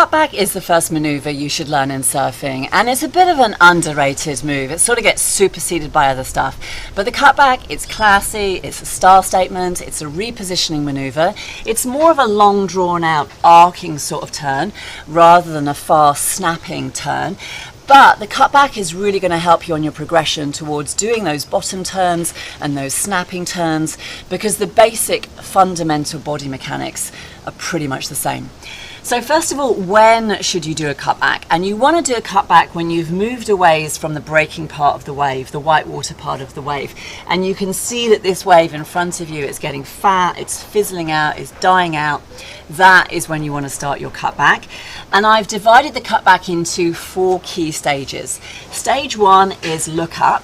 cutback is the first maneuver you should learn in surfing, and it's a bit of an underrated move. It sort of gets superseded by other stuff. But the cutback, it's classy, it's a style statement, it's a repositioning maneuver. It's more of a long drawn out arcing sort of turn rather than a fast snapping turn. But the cutback is really going to help you on your progression towards doing those bottom turns and those snapping turns, because the basic fundamental body mechanics are pretty much the same. So first of all, when should you do a cutback? And you want to do a cutback when you've moved away from the breaking part of the wave, the whitewater part of the wave. And you can see that this wave in front of you is getting fat, it's fizzling out, it's dying out. That is when you want to start your cutback. And I've divided the cutback into 4 key stages. Stage 1 is look up.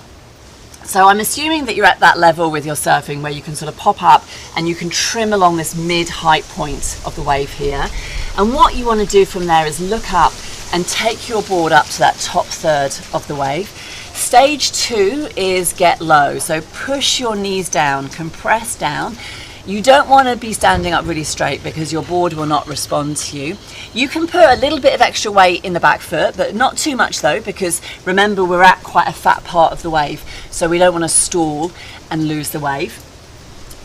So I'm assuming that you're at that level with your surfing where you can sort of pop up and you can trim along this mid-height point of the wave here. And what you want to do from there is look up and take your board up to that top third of the wave. Stage 2 is get low. So push your knees down, compress down. You don't want to be standing up really straight because your board will not respond to you. You can put a little bit of extra weight in the back foot, but not too much though, because remember we're at quite a fat part of the wave, so we don't want to stall and lose the wave.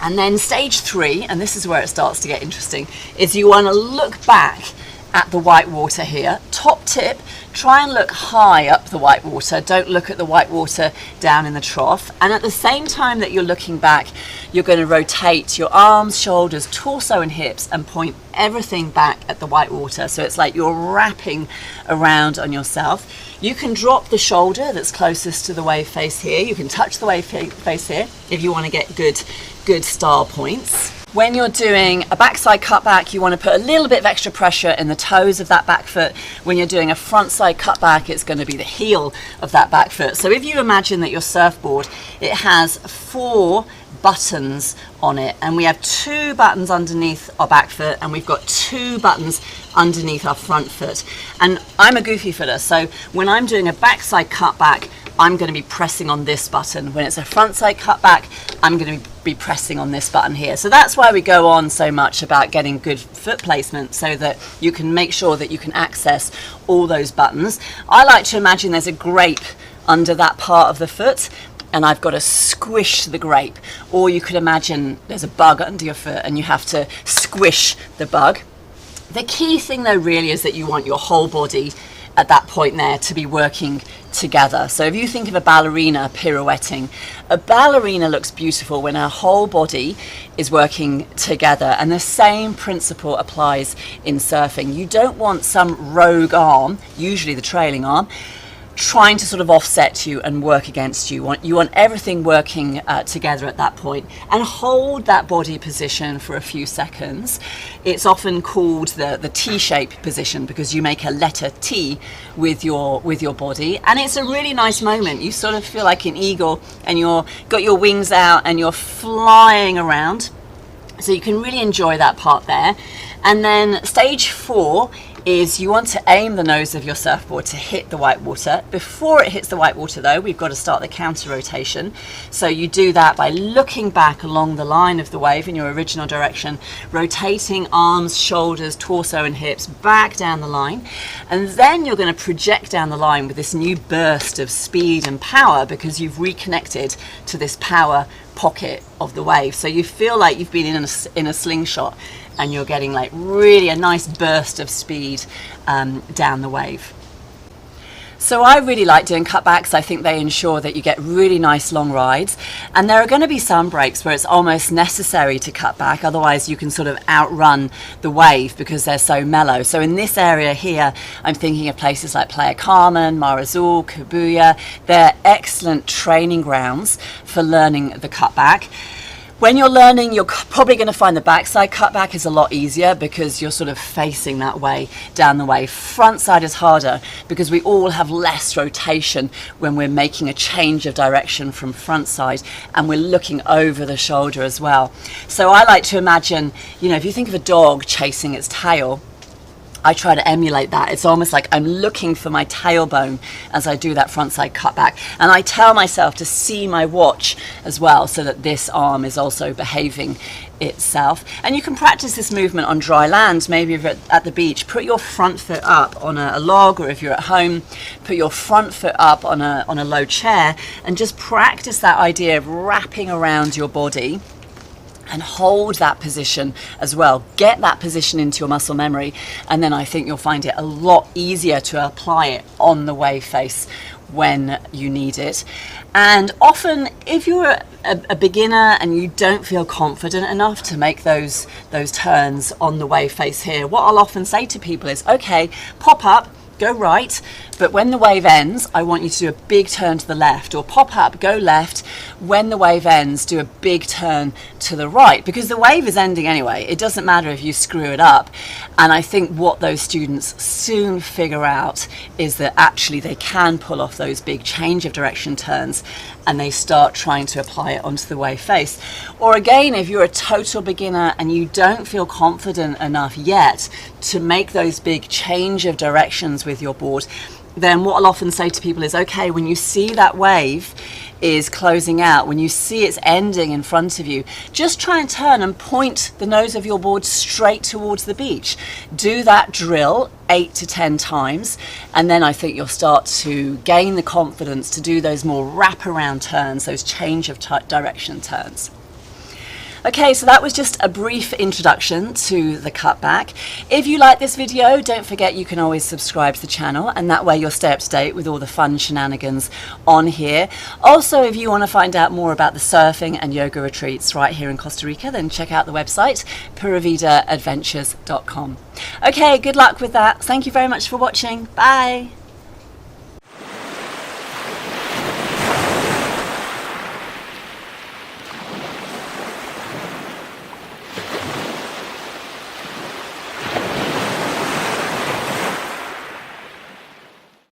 And then stage 3, and this is where it starts to get interesting, is you want to look back at the white water here. Top tip, try and look high up the white water. Don't look at the white water down in the trough. And at the same time that you're looking back, you're going to rotate your arms, shoulders, torso and hips and point everything back at the white water. So it's like you're wrapping around on yourself. You can drop the shoulder that's closest to the wave face here. You can touch the wave face here if you want to get good style points. When you're doing a backside cutback, you want to put a little bit of extra pressure in the toes of that back foot. When you're doing a frontside cutback, it's going to be the heel of that back foot. So if you imagine that your surfboard, it has 4 buttons on it, and we have 2 buttons underneath our back foot and we've got 2 buttons underneath our front foot. And I'm a goofy footer, so when I'm doing a backside cutback, I'm going to be pressing on this button. When it's a frontside cutback, I'm going to be pressing on this button here. So that's why we go on so much about getting good foot placement, so that you can make sure that you can access all those buttons. I like to imagine there's a grape under that part of the foot, and I've got to squish the grape. Or you could imagine there's a bug under your foot and you have to squish the bug. The key thing though really is that you want your whole body at that point there to be working together. So if you think of a ballerina pirouetting, a ballerina looks beautiful when her whole body is working together, and the same principle applies in surfing. You don't want some rogue arm, usually the trailing arm, trying to sort of offset you and work against you. You want everything working together at that point, and hold that body position for a few seconds. It's often called the T-shape position because you make a letter T with your body, and it's a really nice moment. You sort of feel like an eagle and you're got your wings out and you're flying around, so you can really enjoy that part there. And then stage 4 is you want to aim the nose of your surfboard to hit the white water. Before it hits the white water though, we've got to start the counter rotation. So you do that by looking back along the line of the wave in your original direction, rotating arms, shoulders, torso and hips back down the line. And then you're going to project down the line with this new burst of speed and power, because you've reconnected to this power pocket of the wave. So you feel like you've been in a slingshot, and you're getting like really a nice burst of speed down the wave. So I really like doing cutbacks. I think they ensure that you get really nice long rides, and there are going to be some breaks where it's almost necessary to cut back, otherwise you can sort of outrun the wave because they're so mellow. So in this area here, I'm thinking of places like Playa Carmen, Mar Azul, Cabuya. They're excellent training grounds for learning the cutback. When you're learning, you're probably going to find the backside cutback is a lot easier because you're sort of facing that way down the wave. Front side is harder because we all have less rotation when we're making a change of direction from front side, and we're looking over the shoulder as well. So I like to imagine, you know, if you think of a dog chasing its tail, I try to emulate that. It's almost like I'm looking for my tailbone as I do that frontside cutback. And I tell myself to see my watch as well, so that this arm is also behaving itself. And you can practice this movement on dry land. Maybe if you're at the beach, put your front foot up on a log, or if you're at home, put your front foot up on a low chair, and just practice that idea of wrapping around your body and hold that position as well. Get that position into your muscle memory, and then I think you'll find it a lot easier to apply it on the wave face when you need it. And often, if you're a beginner and you don't feel confident enough to make those turns on the wave face here, what I'll often say to people is, okay, pop up, go right, but when the wave ends, I want you to do a big turn to the left, or pop up, go left. When the wave ends, do a big turn to the right, because the wave is ending anyway. It doesn't matter if you screw it up. And I think what those students soon figure out is that actually they can pull off those big change of direction turns, and they start trying to apply it onto the wave face. Or again, if you're a total beginner and you don't feel confident enough yet to make those big change of directions with your board, then what I'll often say to people is, okay, when you see that wave is closing out, when you see it's ending in front of you, just try and turn and point the nose of your board straight towards the beach. Do that drill 8 to 10 times, and then I think you'll start to gain the confidence to do those more wraparound turns, those change of direction turns. Okay, so that was just a brief introduction to the cutback. If you like this video, don't forget you can always subscribe to the channel, and that way you'll stay up to date with all the fun shenanigans on here. Also, if you want to find out more about the surfing and yoga retreats right here in Costa Rica, then check out the website, puravidaadventures.com. Okay, good luck with that. Thank you very much for watching. Bye.